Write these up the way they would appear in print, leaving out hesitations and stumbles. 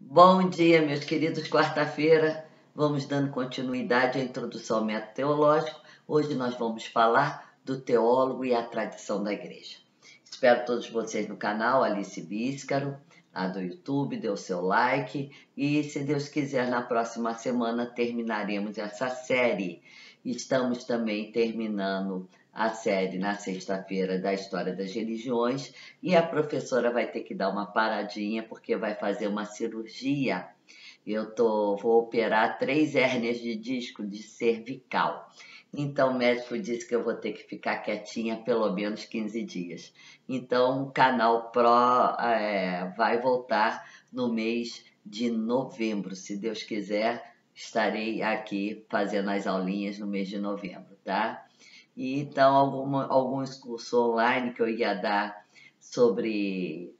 Bom dia, meus queridos. Quarta-feira, vamos dando continuidade à introdução ao método teológico. Hoje nós vamos falar do teólogo e a tradição da igreja. Espero todos vocês no canal Alice Bíscaro, lá do YouTube, dê o seu like e, se Deus quiser, na próxima semana terminaremos essa série. Estamos também terminando a série na sexta-feira da História das Religiões e a professora vai ter que dar uma paradinha porque vai fazer uma cirurgia. Vou operar 3 hérnias de disco de cervical. Então o médico disse que eu vou ter que ficar quietinha pelo menos 15 dias. Então o canal Pro vai voltar no mês de novembro. Se Deus quiser, estarei aqui fazendo as aulinhas no mês de novembro, tá? E então alguns cursos online que eu ia dar sobre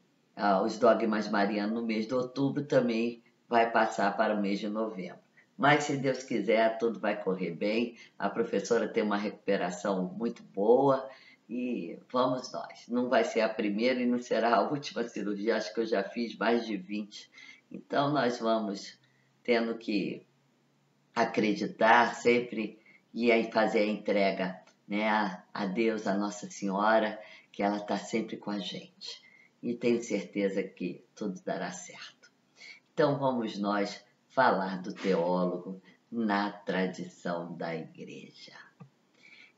os dogmas marianos no mês de outubro também vai passar para o mês de novembro. Mas, se Deus quiser, tudo vai correr bem. A professora tem uma recuperação muito boa e vamos nós. Não vai ser a primeira e não será a última cirurgia. Acho que eu já fiz mais de 20. Então, nós vamos tendo que acreditar sempre e aí fazer a entrega, né, a Deus, a Nossa Senhora, que ela está sempre com a gente. E tenho certeza que tudo dará certo. Então vamos nós falar do teólogo na tradição da igreja.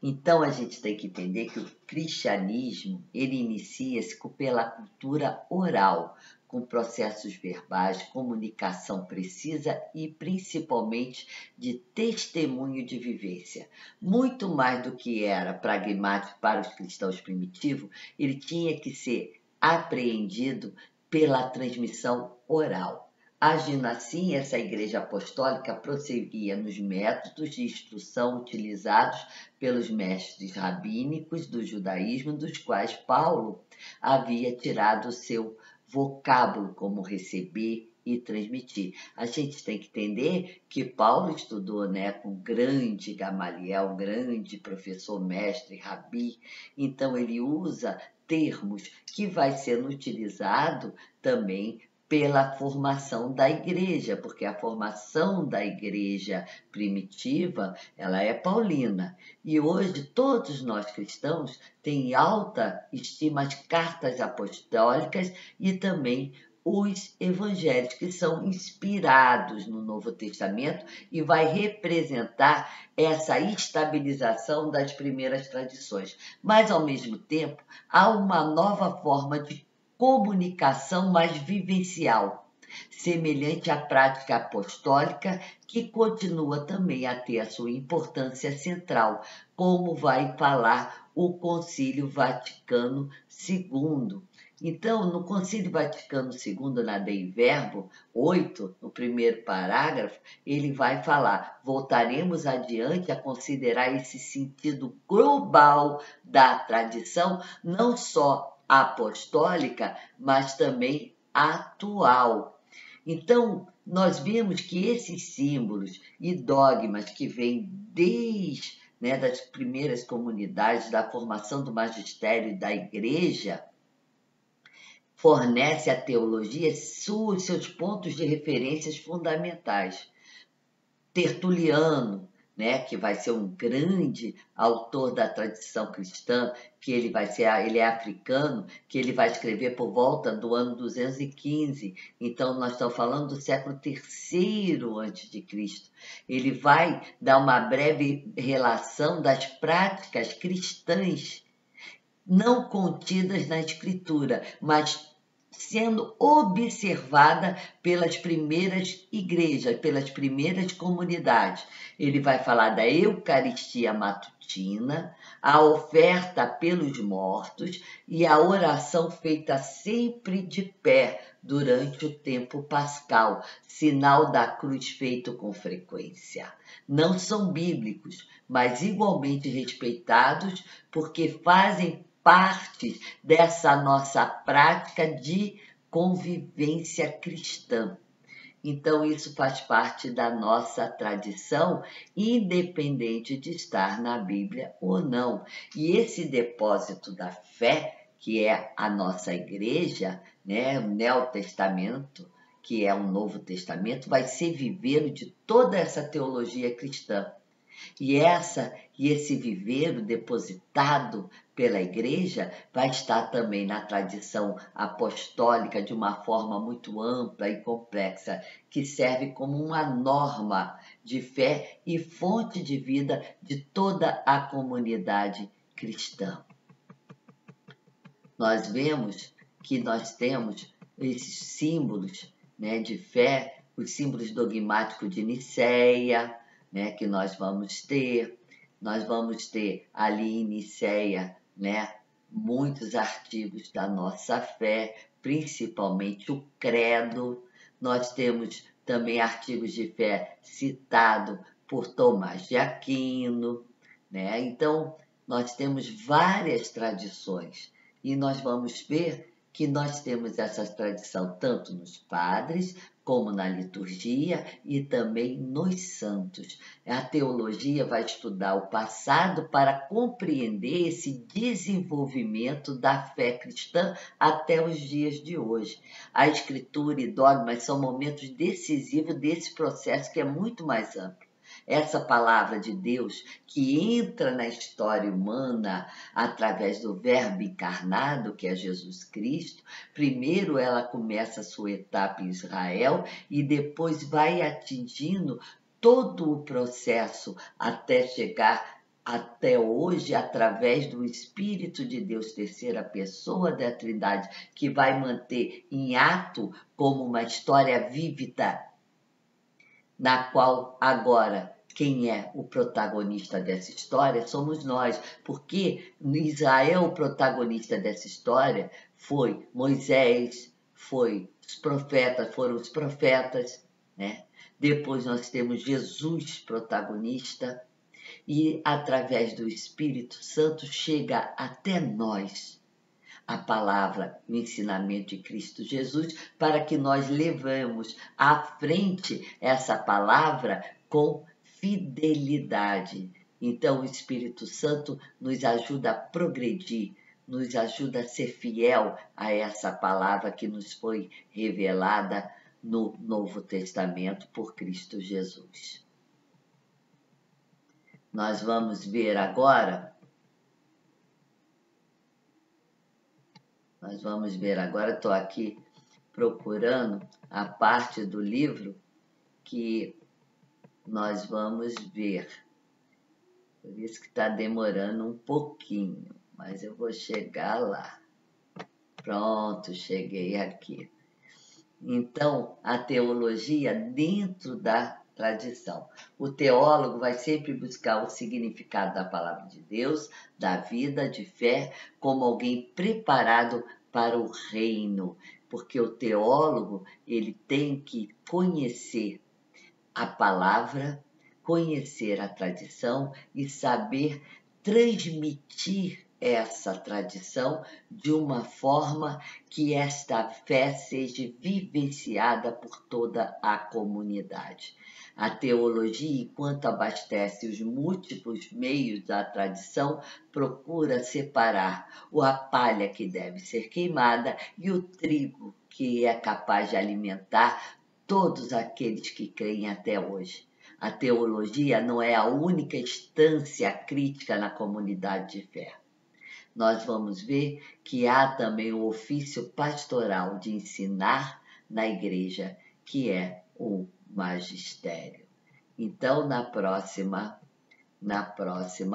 Então a gente tem que entender que o cristianismo ele inicia-se pela cultura oral, com processos verbais, comunicação precisa e principalmente de testemunho de vivência. Muito mais do que era pragmático para os cristãos primitivos, ele tinha que ser apreendido pela transmissão oral. Agindo assim, essa igreja apostólica prosseguia nos métodos de instrução utilizados pelos mestres rabínicos do judaísmo, dos quais Paulo havia tirado o seu vocábulo, como receber e transmitir. A gente tem que entender que Paulo estudou, né, com grande Gamaliel, grande professor, mestre, rabi, então ele usa termos que vai sendo utilizado também pela formação da igreja, porque a formação da igreja primitiva, ela é paulina. E hoje todos nós cristãos têm alta estima as cartas apostólicas e também os evangelhos, que são inspirados no Novo Testamento e vai representar essa estabilização das primeiras tradições. Mas, ao mesmo tempo, há uma nova forma de comunicação mais vivencial, semelhante à prática apostólica, que continua também a ter a sua importância central, como vai falar o Concílio Vaticano II. Então, no Concílio Vaticano II, na Dei Verbo 8, no primeiro parágrafo, ele vai falar: voltaremos adiante a considerar esse sentido global da tradição, não só apostólica, mas também atual. Então, nós vemos que esses símbolos e dogmas que vêm desde, né, das primeiras comunidades, da formação do magistério e da igreja, fornece à teologia seus pontos de referências fundamentais. Tertuliano, né, que vai ser um grande autor da tradição cristã, que ele é africano, que ele vai escrever por volta do ano 215. Então nós estamos falando do século III a.C. Ele vai dar uma breve relação das práticas cristãs não contidas na escritura, mas sendo observada pelas primeiras igrejas, pelas primeiras comunidades. Ele vai falar da Eucaristia matutina, a oferta pelos mortos e a oração feita sempre de pé durante o tempo pascal, sinal da cruz feito com frequência. Não são bíblicos, mas igualmente respeitados porque fazem parte dessa nossa prática de convivência cristã. Então, isso faz parte da nossa tradição, independente de estar na Bíblia ou não. E esse depósito da fé, que é a nossa igreja, né, o Neotestamento, que é o Novo Testamento, vai ser viveiro de toda essa teologia cristã. E esse viveiro depositado pela igreja vai estar também na tradição apostólica de uma forma muito ampla e complexa, que serve como uma norma de fé e fonte de vida de toda a comunidade cristã. Nós vemos que nós temos esses símbolos, né, de fé, os símbolos dogmáticos de Nicéia, né, que nós vamos ter ali em Nicéia, né, muitos artigos da nossa fé, principalmente o credo. Nós temos também artigos de fé citados por Tomás de Aquino, né? Então, nós temos várias tradições e nós vamos ver que nós temos essa tradição tanto nos padres, como na liturgia e também nos santos. A teologia vai estudar o passado para compreender esse desenvolvimento da fé cristã até os dias de hoje. A escritura e dogmas são momentos decisivos desse processo que é muito mais amplo. Essa palavra de Deus que entra na história humana através do Verbo encarnado, que é Jesus Cristo, primeiro ela começa a sua etapa em Israel e depois vai atingindo todo o processo até chegar até hoje, através do Espírito de Deus, terceira pessoa da Trindade, que vai manter em ato como uma história vívida, na qual agora quem é o protagonista dessa história somos nós, porque em Israel o protagonista dessa história foi Moisés, foram os profetas, né? Depois nós temos Jesus protagonista e através do Espírito Santo chega até nós a palavra, o ensinamento de Cristo Jesus, para que nós levemos à frente essa palavra com fidelidade. Então, o Espírito Santo nos ajuda a progredir, nos ajuda a ser fiel a essa palavra que nos foi revelada no Novo Testamento por Cristo Jesus. Nós vamos ver agora. Estou aqui procurando a parte do livro que nós vamos ver. Por isso que está demorando um pouquinho, mas eu vou chegar lá. Pronto, cheguei aqui. Então, a teologia dentro da tradição. O teólogo vai sempre buscar o significado da palavra de Deus, da vida, de fé, como alguém preparado para o reino, porque o teólogo ele tem que conhecer a palavra, conhecer a tradição e saber transmitir essa tradição de uma forma que esta fé seja vivenciada por toda a comunidade. A teologia, enquanto abastece os múltiplos meios da tradição, procura separar a palha que deve ser queimada e o trigo que é capaz de alimentar todos aqueles que creem até hoje. A teologia não é a única instância crítica na comunidade de fé. Nós vamos ver que há também o ofício pastoral de ensinar na igreja, que é o magistério. Então, na próxima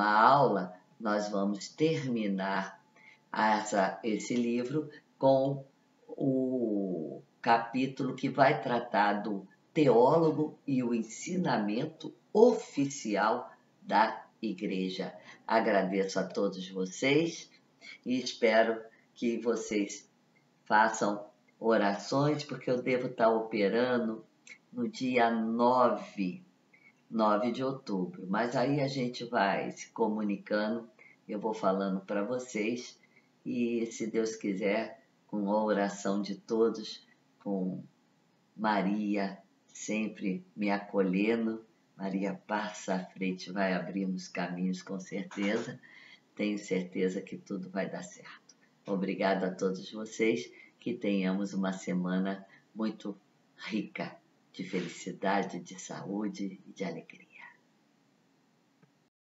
aula, nós vamos terminar esse livro com o capítulo que vai tratar do teólogo e o ensinamento oficial da igreja. Agradeço a todos vocês e espero que vocês façam orações, porque eu devo estar operando no dia 9 de outubro. Mas aí a gente vai se comunicando, eu vou falando para vocês e, se Deus quiser, com a oração de todos, com Maria sempre me acolhendo, Maria passa à frente, vai abrindo os caminhos com certeza. Tenho certeza que tudo vai dar certo. Obrigada a todos vocês, que tenhamos uma semana muito rica de felicidade, de saúde e de alegria.